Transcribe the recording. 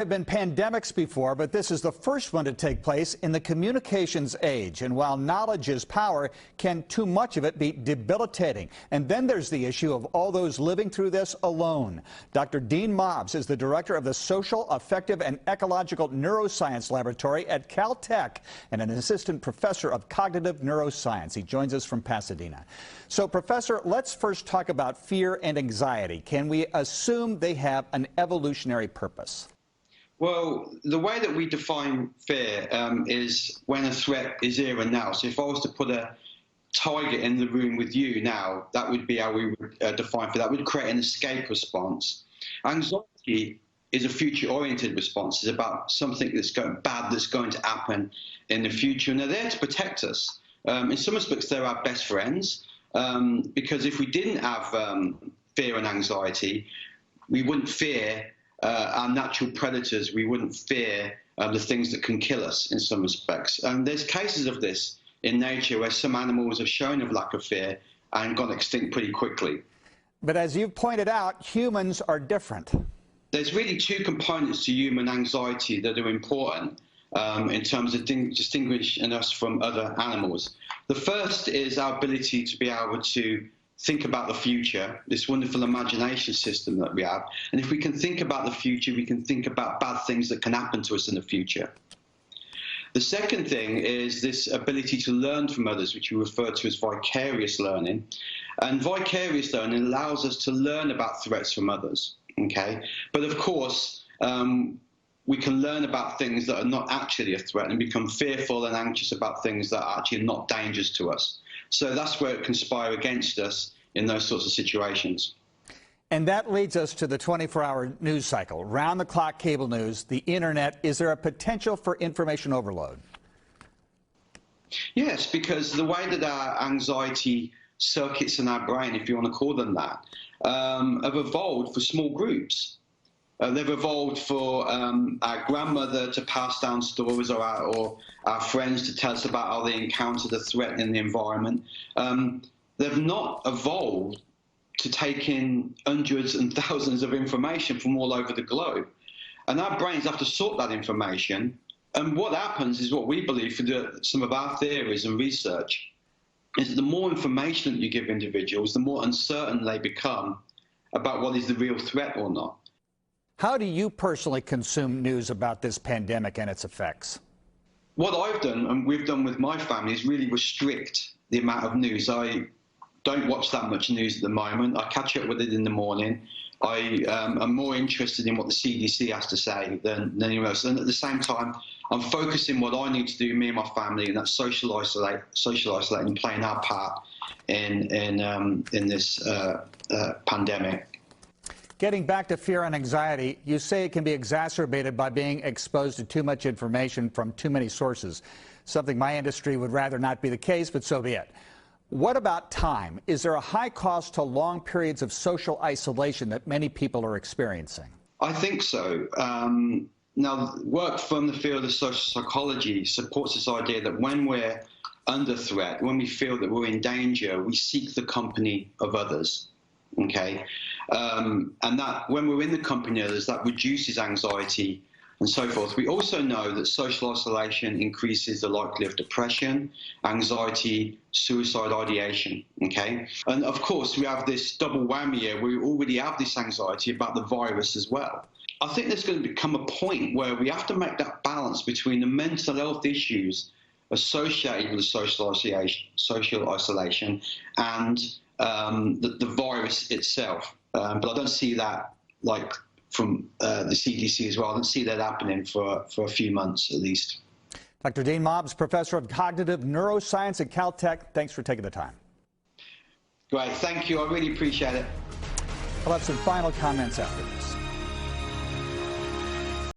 There have been pandemics before, but this is the first one to take place in the communications age. And while knowledge is power, can too much of it be debilitating? And then there's the issue of all those living through this alone. Dr. Dean Mobbs is the director of the Social, Affective, and Ecological Neuroscience Laboratory at Caltech and an assistant professor of cognitive neuroscience. He joins us from Pasadena. So, Professor, let's first talk about fear and anxiety. Can we assume they have an evolutionary purpose? Well, the way that we define fear is when a threat is here and now. So if I was to put a tiger in the room with you now, that would be how we would define fear. That would create an escape response. Anxiety is a future-oriented response. It's about something that's bad that's going to happen in the future, and they're there to protect us. In some respects, they're our best friends, because if we didn't have fear and anxiety, we wouldn't fear our natural predators. We wouldn't fear the things that can kill us in some respects. And there's cases of this in nature where some animals have shown a lack of fear and gone extinct pretty quickly. But as you've pointed out, humans are different. There's really two components to human anxiety that are important in terms of distinguishing us from other animals. The first is our ability to be able to think about the future, this wonderful imagination system that we have. And if we can think about the future, we can think about bad things that can happen to us in the future. The second thing is this ability to learn from others, which we refer to as vicarious learning. And vicarious learning allows us to learn about threats from others, okay? But of course, we can learn about things that are not actually a threat and become fearful and anxious about things that are actually not dangerous to us. So that's where it conspires against us in those sorts of situations. And that leads us to the 24-hour news cycle. Round-the-clock cable news, the internet. Is there a potential for information overload? Yes, because the way that our anxiety circuits in our brain, if you want to call them that, have evolved for small groups. They've evolved for our grandmother to pass down stories, or our friends to tell us about how they encountered a threat in the environment. They've not evolved to take in hundreds and thousands of information from all over the globe. And our brains have to sort that information. And what happens is what we believe through some of our theories and research is that the more information that you give individuals, the more uncertain they become about what is the real threat or not. How do you personally consume news about this pandemic and its effects? What I've done, and we've done with my family, is really restrict the amount of news. I don't watch that much news at the moment. I catch up with it in the morning. I am more interested in what the CDC has to say than anyone else. And at the same time, I'm focusing what I need to do, me and my family, and that's social isolating, and playing our part in this pandemic. Getting back to fear and anxiety, you say it can be exacerbated by being exposed to too much information from too many sources. Something my industry would rather not be the case, but so be it. What about time? Is there a high cost to long periods of social isolation that many people are experiencing? I think so. Now, work from the field of social psychology supports this idea that when we're under threat, when we feel that we're in danger, we seek the company of others. Okay, and that when we're in the company of others, that reduces anxiety and so forth. We also know that social isolation increases the likelihood of depression, anxiety, suicide ideation. Okay, and of course we have this double whammy here. We already have this anxiety about the virus as well. I think there's going to become a point where we have to make that balance between the mental health issues associated with the social isolation and the virus itself. But I don't see that, like from the CDC as well. I don't see that happening for a few months at least. Dr. Dean Mobbs, professor of cognitive neuroscience at Caltech, thanks for taking the time. Great, thank you. I really appreciate it. I'll have some final comments after this.